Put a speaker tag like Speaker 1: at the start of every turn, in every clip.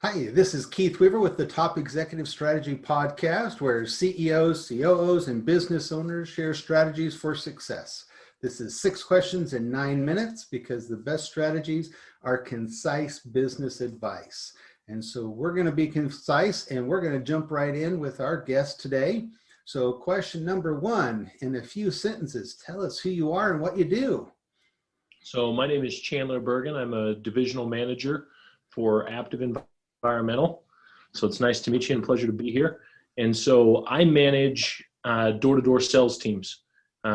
Speaker 1: Hi, this is Keith Weaver with the Top Executive Strategy Podcast, where CEOs, COOs, and business owners share strategies for success. This is 6 questions in 9 minutes because the best strategies are concise business advice. And so we're going to be concise and we're going to jump right in with our guest today. So question number 1, in a few sentences, tell us who you are and what you do.
Speaker 2: So my name is Chandler Burgon. I'm a divisional manager for Aptive Environmental. So it's nice to meet you and a pleasure to be here. And so I manage door-to-door sales teams.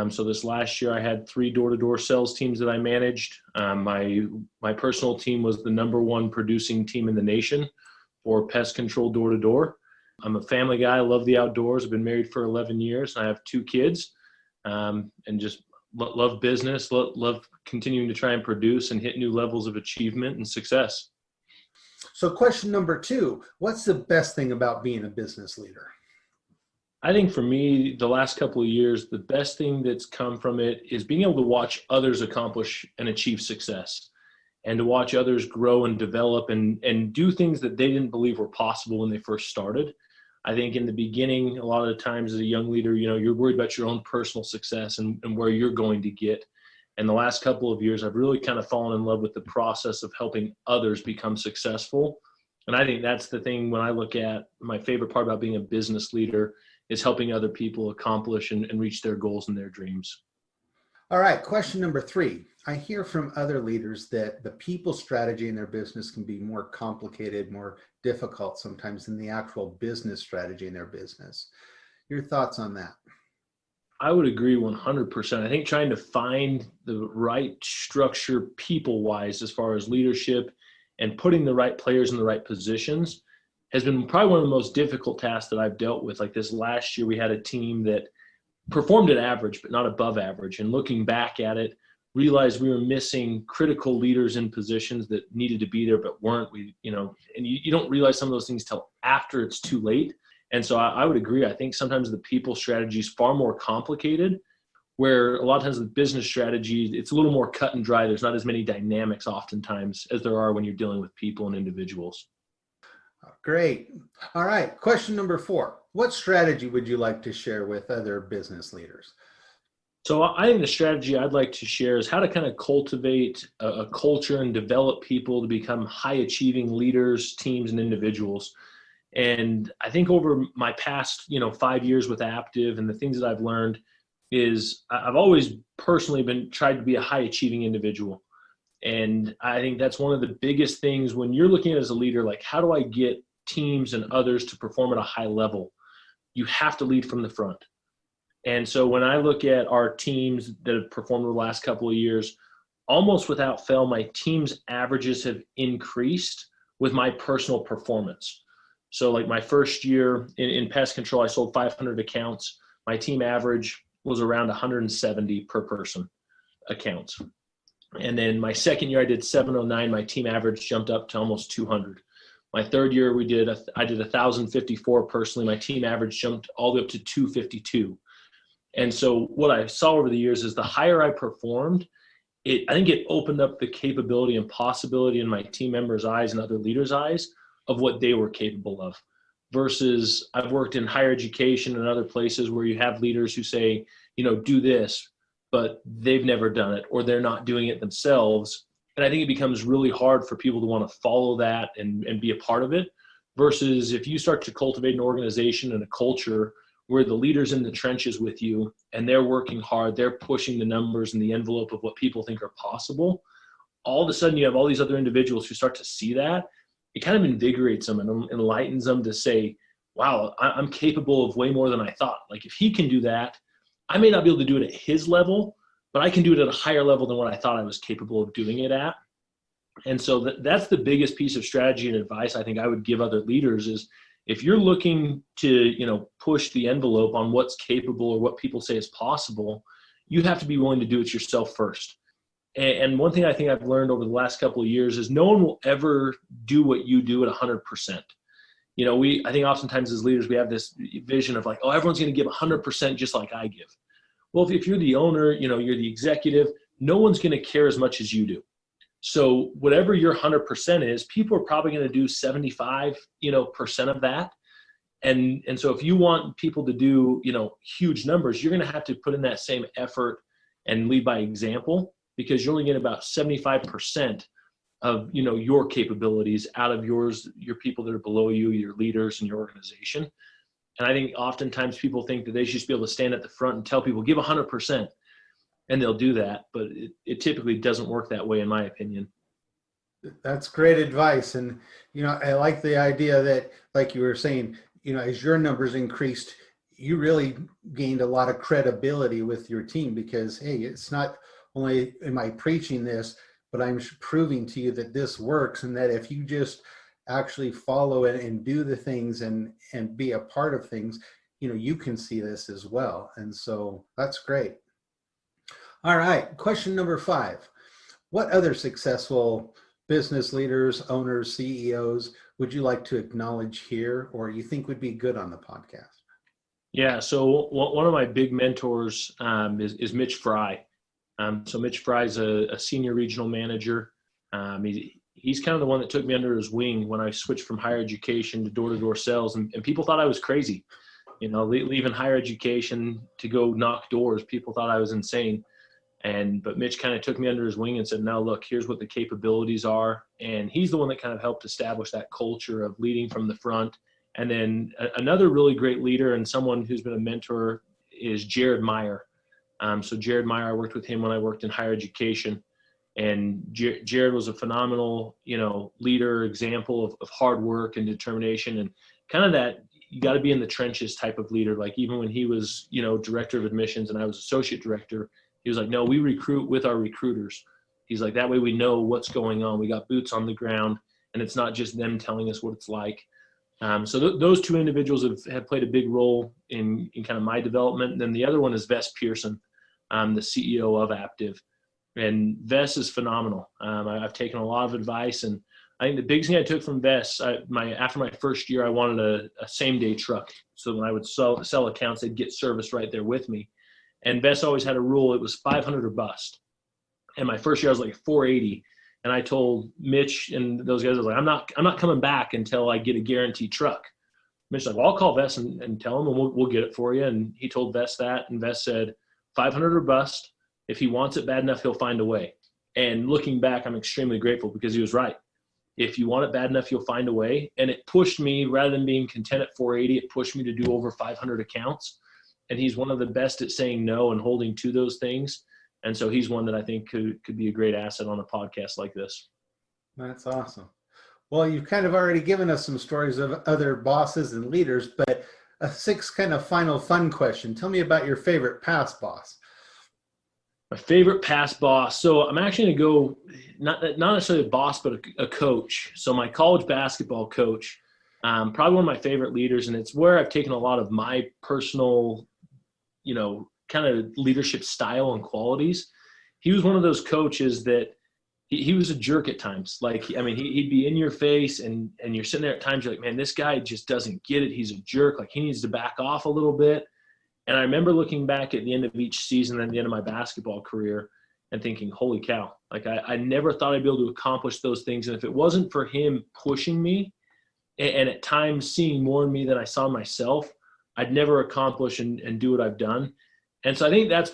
Speaker 2: So this last year I had 3 door-to-door sales teams that I managed. My personal team was the #1 producing team in the nation for pest control door-to-door. I'm a family guy. I love the outdoors. I've been married for 11 years. I have 2 kids and just love business, love continuing to try and produce and hit new levels of achievement and success.
Speaker 1: So question number 2, what's the best thing about being a business leader?
Speaker 2: I think for me, the last couple of years, the best thing that's come from it is being able to watch others accomplish and achieve success, and to watch others grow and develop and do things that they didn't believe were possible when they first started. I think in the beginning, a lot of the times as a young leader, you're worried about your own personal success and where you're going to get. And the last couple of years, I've really kind of fallen in love with the process of helping others become successful. And I think that's the thing when I look at my favorite part about being a business leader is helping other people accomplish and reach their goals and their dreams.
Speaker 1: All right, question number 3. I hear from other leaders that the people strategy in their business can be more complicated, more difficult sometimes than the actual business strategy in their business. Your thoughts on that?
Speaker 2: I would agree 100%. I think trying to find the right structure people-wise as far as leadership and putting the right players in the right positions has been probably one of the most difficult tasks that I've dealt with. Like this last year, we had a team that performed at average, but not above average. And looking back at it, realized we were missing critical leaders in positions that needed to be there, but weren't. And you don't realize some of those things till after it's too late. And so I would agree. I think sometimes the people strategy is far more complicated, where a lot of times the business strategy, it's a little more cut and dry. There's not as many dynamics oftentimes as there are when you're dealing with people and individuals.
Speaker 1: Great. All right. Question number 4. What strategy would you like to share with other business leaders?
Speaker 2: So I think the strategy I'd like to share is how to kind of cultivate a culture and develop people to become high achieving leaders, teams, and individuals. And I think over my past, 5 years with Aptive and the things that I've learned is I've always personally been tried to be a high achieving individual. And I think that's one of the biggest things when you're looking at it as a leader, like how do I get teams and others to perform at a high level? You have to lead from the front. And so when I look at our teams that have performed the last couple of years, almost without fail, my team's averages have increased with my personal performance. So like my first year in pest control, I sold 500 accounts. My team average was around 170 per person accounts. And then my second year I did 709. My team average jumped up to almost 200. My third year I did 1,054 personally. My team average jumped all the way up to 252. And so what I saw over the years is the higher I performed, I think it opened up the capability and possibility in my team members' eyes and other leaders' eyes of what they were capable of. Versus I've worked in higher education and other places where you have leaders who say, do this, but they've never done it or they're not doing it themselves. And I think it becomes really hard for people to want to follow that and be a part of it. Versus if you start to cultivate an organization and a culture where the leader's in the trenches with you and they're working hard, they're pushing the numbers and the envelope of what people think are possible, all of a sudden you have all these other individuals who start to see that. It kind of invigorates them and enlightens them to say, wow, I'm capable of way more than I thought. Like if he can do that, I may not be able to do it at his level, but I can do it at a higher level than what I thought I was capable of doing it at. And so that's the biggest piece of strategy and advice I think I would give other leaders is if you're looking to, push the envelope on what's capable or what people say is possible, you have to be willing to do it yourself first. And one thing I think I've learned over the last couple of years is no one will ever do what you do at 100%. I think oftentimes as leaders, we have this vision of like, oh, everyone's going to give 100% just like I give. Well, if you're the owner, you're the executive, no one's going to care as much as you do. So whatever your 100% is, people are probably going to do 75, percent of that. And so if you want people to do, huge numbers, you're going to have to put in that same effort and lead by example, because you're only getting about 75% of, your capabilities out of your people that are below you, your leaders in your organization. And I think oftentimes people think that they should just be able to stand at the front and tell people, give 100%, and they'll do that. But it typically doesn't work that way, in my opinion.
Speaker 1: That's great advice. And, I like the idea that, like you were saying, as your numbers increased, you really gained a lot of credibility with your team because, hey, it's not only am I preaching this, but I'm proving to you that this works, and that if you just actually follow it and do the things and be a part of things, you can see this as well. And so that's great. All right. Question number 5. What other successful business leaders, owners, CEOs would you like to acknowledge here, or you think would be good on the podcast?
Speaker 2: Yeah. So one of my big mentors is Mitch Fry. So Mitch Fry is a senior regional manager. He's kind of the one that took me under his wing when I switched from higher education to door-to-door sales. And people thought I was crazy, leaving higher education to go knock doors. People thought I was insane. But Mitch kind of took me under his wing and said, no, look, here's what the capabilities are. And he's the one that kind of helped establish that culture of leading from the front. And then another really great leader and someone who's been a mentor is Jared Meyer. So Jared Meyer, I worked with him when I worked in higher education. And Jared was a phenomenal, leader, example of hard work and determination, and kind of that you got to be in the trenches type of leader. Like even when he was, director of admissions and I was associate director, he was like, no, we recruit with our recruiters. He's like, that way we know what's going on. We got boots on the ground, and it's not just them telling us what it's like. So those two individuals have played a big role in kind of my development. And then the other one is Vess Pearson, the CEO of Aptive. And Vess is phenomenal. I've taken a lot of advice, and I think the biggest thing I took from Vess, after my first year, I wanted a same-day truck. So when I would sell accounts, they'd get service right there with me. And Vess always had a rule. It was 500 or bust. And my first year, I was like 480. And I told Mitch and those guys, I was like, I'm not coming back until I get a guaranteed truck. Mitch's like, well, I'll call Vess and tell him, and we'll get it for you. And he told Vess that, and Vess said, 500 or bust. If he wants it bad enough, he'll find a way. And looking back, I'm extremely grateful because he was right. If you want it bad enough, you'll find a way. And it pushed me, rather than being content at 480, it pushed me to do over 500 accounts. And he's one of the best at saying no and holding to those things. And so he's one that I think could be a great asset on a podcast like this.
Speaker 1: That's awesome. Well, you've kind of already given us some stories of other bosses and leaders, but a 6th kind of final fun question. Tell me about your favorite past boss.
Speaker 2: My favorite past boss. So I'm actually going to go, not necessarily a boss, but a coach. So my college basketball coach, probably one of my favorite leaders. And it's where I've taken a lot of my personal, kind of leadership style and qualities. He was one of those coaches that he was a jerk at times. Like, he'd be in your face and you're sitting there at times, you're like, man, this guy just doesn't get it. He's a jerk. Like, he needs to back off a little bit. And I remember looking back at the end of each season and the end of my basketball career and thinking, holy cow, like I never thought I'd be able to accomplish those things. And if it wasn't for him pushing me and at times seeing more in me than I saw myself, I'd never accomplish and do what I've done. And so I think that's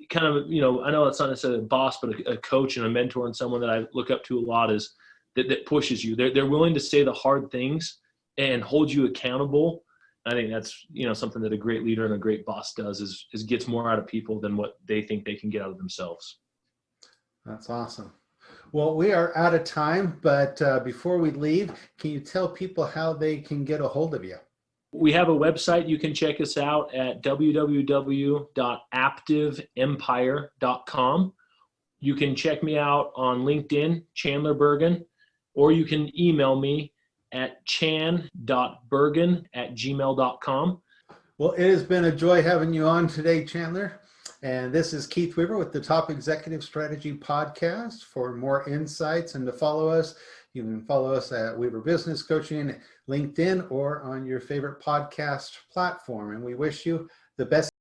Speaker 2: kind of, I know it's not necessarily a boss, but a coach and a mentor and someone that I look up to a lot is that pushes you. They're willing to say the hard things and hold you accountable. I think that's, something that a great leader and a great boss does is gets more out of people than what they think they can get out of themselves.
Speaker 1: That's awesome. Well, we are out of time, but before we leave, can you tell people how they can get a hold of you?
Speaker 2: We have a website. You can check us out at www.aptiveempire.com. You can check me out on LinkedIn, Chandler Burgon, or you can email me at chan.burgon@gmail.com.
Speaker 1: Well, it has been a joy having you on today, Chandler. And this is Keith Weaver with the Top Executive Strategy Podcast. For more insights and to follow us, you can follow us at Weaver Business Coaching, LinkedIn, or on your favorite podcast platform. And we wish you the best